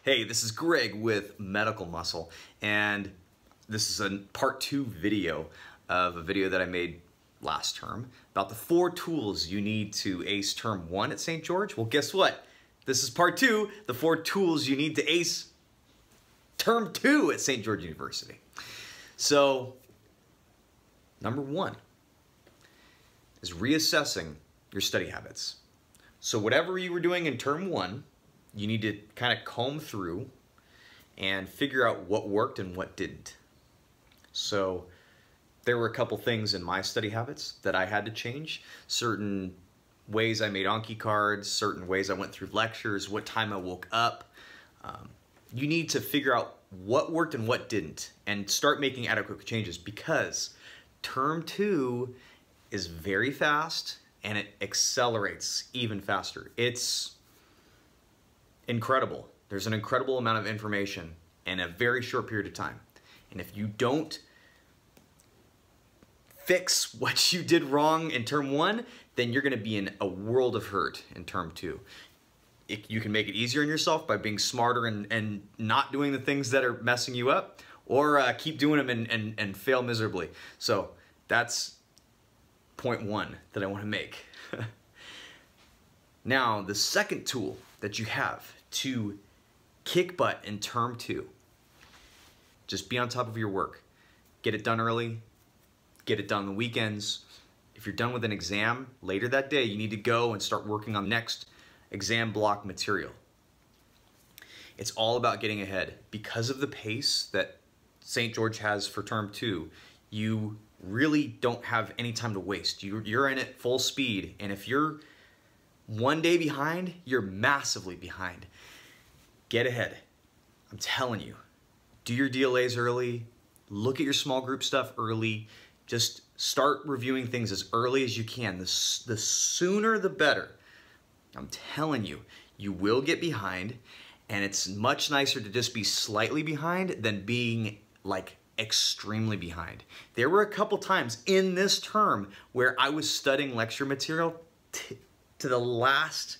Hey, this is Greg with Medical Muscle, and this is a part 2 video of a video that I made last term about the 4 tools you need to ace term 1 at St. George. Well, guess what? This is part 2, the 4 tools you need to ace term 2 at St. George University. So, number 1 is reassessing your study habits. So whatever you were doing in term 1, you need to kind of comb through and figure out what worked and what didn't. So there were a couple things in my study habits that I had to change. Certain ways I made Anki cards, certain ways I went through lectures, what time I woke up. You need to figure out what worked and what didn't and start making adequate changes, because term 2 is very fast and it accelerates even faster. It's incredible. There's an incredible amount of information in a very short period of time. And if you don't fix what you did wrong in term 1, then you're gonna be in a world of hurt in term 2. You can make it easier on yourself by being smarter and not doing the things that are messing you up, or keep doing them and fail miserably. So that's point 1 that I want to make. Now, the second tool that you have to kick butt in term 2, just be on top of your work. Get it done early, get it done on the weekends. If you're done with an exam later that day, you need to go and start working on next exam block material. It's all about getting ahead. Because of the pace that St. George has for term 2, you really don't have any time to waste. You're in it full speed, and if you're one day behind, you're massively behind. Get ahead. I'm telling you. Do your DLAs early. Look at your small group stuff early. Just start reviewing things as early as you can. The sooner the better. I'm telling you, you will get behind, and it's much nicer to just be slightly behind than being like extremely behind. There were a couple times in this term where I was studying lecture material to the last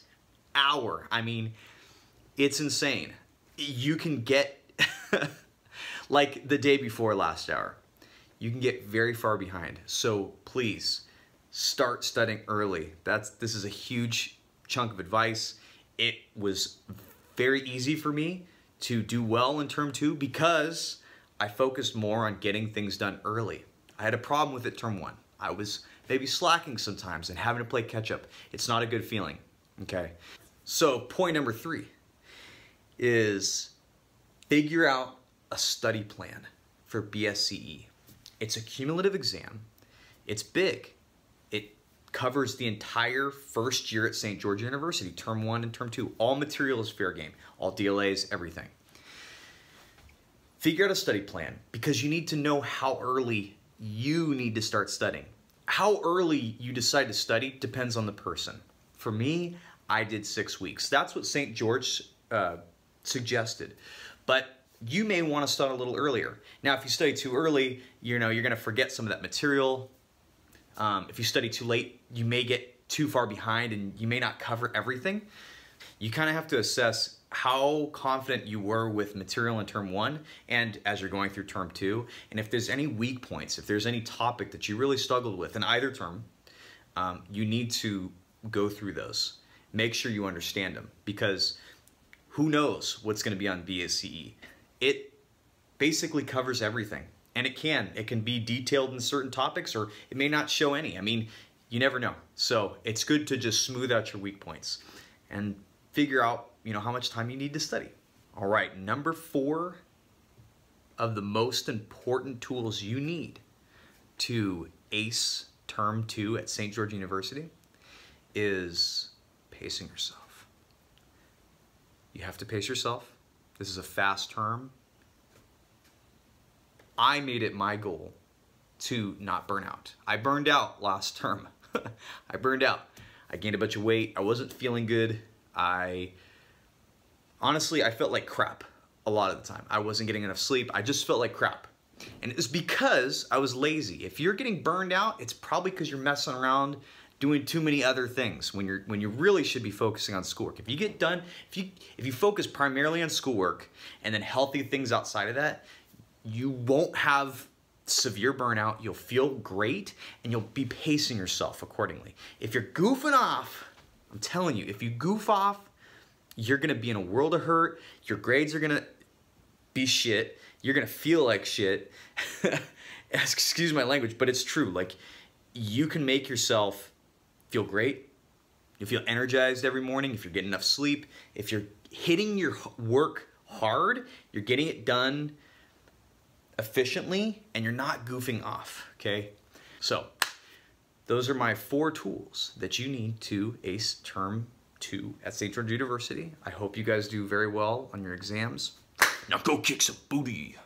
hour. I mean, it's insane. You can get, like the day before last hour, you can get very far behind. So please, start studying early. This is a huge chunk of advice. It was very easy for me to do well in term 2 because I focused more on getting things done early. I had a problem with it term 1. I was maybe slacking sometimes and having to play catch up. It's not a good feeling, okay? So point number 3 is figure out a study plan for BSCE. It's a cumulative exam. It's big. It covers the entire first year at St. George University, term 1 and term 2. All material is fair game, all DLAs, everything. Figure out a study plan, because you need to know how early you need to start studying. How early you decide to study depends on the person. For me, I did 6 weeks. That's what St. George suggested. But you may want to start a little earlier. Now, if you study too early, you're going to forget some of that material. If you study too late, you may get too far behind and you may not cover everything. You kind of have to assess how confident you were with material in term 1 and as you're going through term 2. And if there's any weak points, if there's any topic that you really struggled with in either term, you need to go through those. Make sure you understand them, because who knows what's going to be on BSCE. It basically covers everything. And it can be detailed in certain topics, or it may not show any. I mean, you never know. So it's good to just smooth out your weak points and figure out, how much time you need to study. All right, number 4 of the most important tools you need to ace term 2 at St. George University is pacing yourself. You have to pace yourself. This is a fast term. I made it my goal to not burn out. I burned out last term. I burned out. I gained a bunch of weight. I wasn't feeling good. Honestly, I felt like crap a lot of the time. I wasn't getting enough sleep. I just felt like crap. And it was because I was lazy. If you're getting burned out, it's probably because you're messing around, doing too many other things when you really should be focusing on schoolwork. If you get done, if you focus primarily on schoolwork and then healthy things outside of that, you won't have severe burnout, you'll feel great, and you'll be pacing yourself accordingly. If you're goofing off, I'm telling you, if you goof off, you're gonna be in a world of hurt, your grades are gonna be shit, you're gonna feel like shit. Excuse my language, but it's true. Like, you can make yourself feel great, you feel energized every morning if you're getting enough sleep, if you're hitting your work hard, you're getting it done efficiently, and you're not goofing off, okay? So, those are my 4 tools that you need to ace Term 2 at St. George University. I hope you guys do very well on your exams. Now go kick some booty.